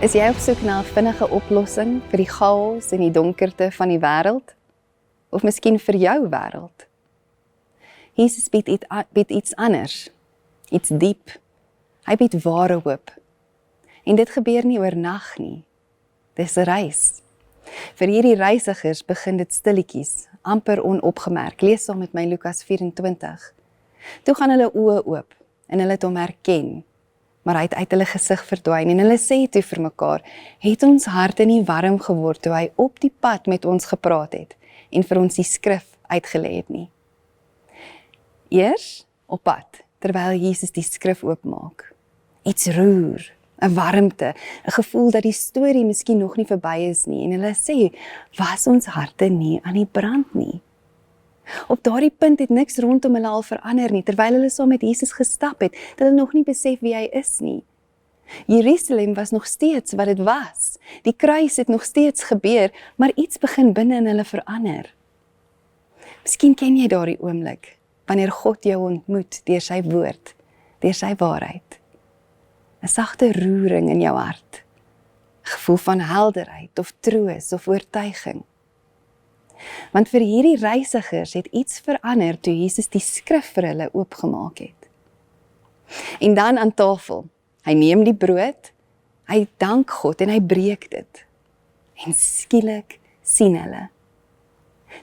Is jy op soek na 'n vinnige oplossing vir die chaos en die donkerte van die wêreld? Of miskien vir jou wêreld? Jesus bied iets anders, iets diep. Hy bied ware hoop. En dit gebeur nie oornag nie. Dis 'n reis. Vir hierdie reisigers begin dit stilletjies, amper onopgemerk. Lees saam met my Lukas 24. Toe gaan hulle oë oop en hulle het hom herken, maar hy het uit hulle gesig verdwyn en hulle sê toe vir mekaar, het ons harte nie warm geword toe hy op die pad met ons gepraat het en vir ons die skrif uitgelê het nie. Eers op pad, terwyl Jesus die skrif oopmaak. Iets roer, 'n warmte, 'n gevoel dat die storie miskien nog nie verby is nie en hulle sê, was ons harte nie aan die brand nie? Op daardie punt het niks rondom hulle al verander nie, terwyl hulle saam met Jesus gestap het, dat hulle nog nie besef wie hy is nie. Jerusalem was nog steeds wat dit was. Die kruis het nog steeds gebeur, maar iets begin binne in hulle verander. Miskien ken jy daardie oomblik, wanneer God jou ontmoet deur sy woord, deur sy waarheid. 'n sagte roering in jou hart, gevoel van helderheid of troos of oortuiging. Want vir hierdie reisigers het iets verander toe Jesus die skrif vir hulle oopgemaak het. En dan aan tafel, hy neem die brood, hy dank God en hy breek dit. En skielik sien hulle.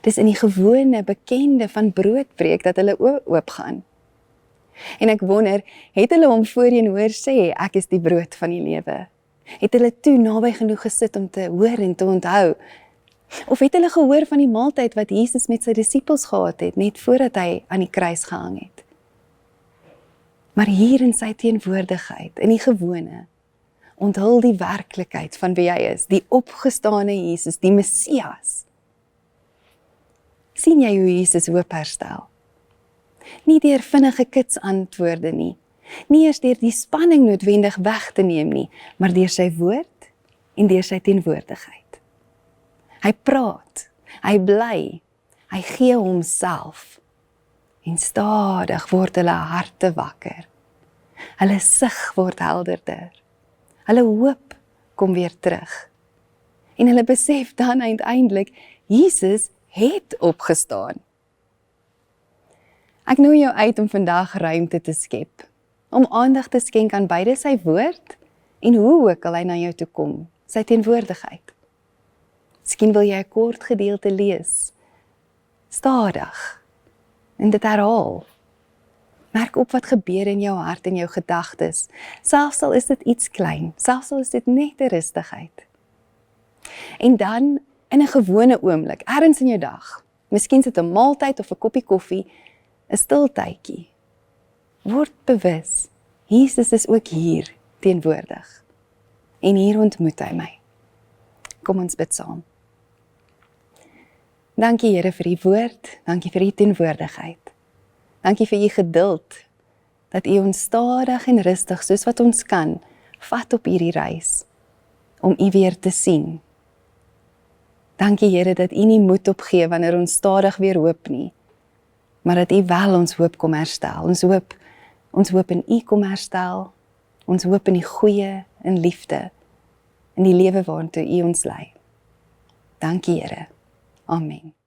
Dis in die gewone bekende van broodbreek dat hulle oopgaan. En ek wonder, het hulle hom voorheen hoor sê, ek is die brood van die lewe? Het hulle toe naby genoeg gesit om te hoor en te onthou? Of het hulle gehoor van die maaltyd wat Jesus met sy disippels gehad het, net voordat hy aan die kruis gehang het? Maar hier in sy teenwoordigheid, in die gewone, onthul die werklikheid van wie hy is, die opgestane Jesus, die Messias. Sien jy hoe Jesus hoop herstel? Nie deur vinnige kitsantwoorde nie, nie eers deur die spanning noodwendig weg te neem nie, maar deur sy woord en deur sy teenwoordigheid. Hy praat, hy bly, hy gee homself en stadig word hulle harte wakker. Hulle sig word helderder, hulle hoop kom weer terug. En hulle besef dan uiteindelik, Jesus het opgestaan. Ek nooi jou uit om vandag ruimte te skep, om aandag te skenk aan beide sy woord en hoe ook al hy na jou toe kom, sy teenwoordigheid. Miskien wil jy 'n kort gedeelte lees, stadig, en dit herhaal. Merk op wat gebeur in jou hart en jou gedagtes, selfs al is dit iets klein, selfs al is dit net 'n rustigheid. En dan, in 'n gewone oomblik, ergens in jou dag, miskien sit 'n maaltyd of 'n koppie koffie, 'n stil tydjie. Word bewus, Jesus is ook hier teenwoordig. En hier ontmoet hy my. Kom ons bid saam. Dankie Here vir die woord, dankie vir die teenwoordigheid. Dankie vir u geduld, dat u ons stadig en rustig, soos wat ons kan, vat op hierdie reis, om u weer te sien. Dankie Here dat u nie moed opgee wanneer ons stadig weer hoop nie, maar dat u wel ons hoop kom herstel. Ons hoop in u kom herstel, ons hoop in die goeie, in liefde, in die lewe waartoe u ons lei. Dankie Here. Amen.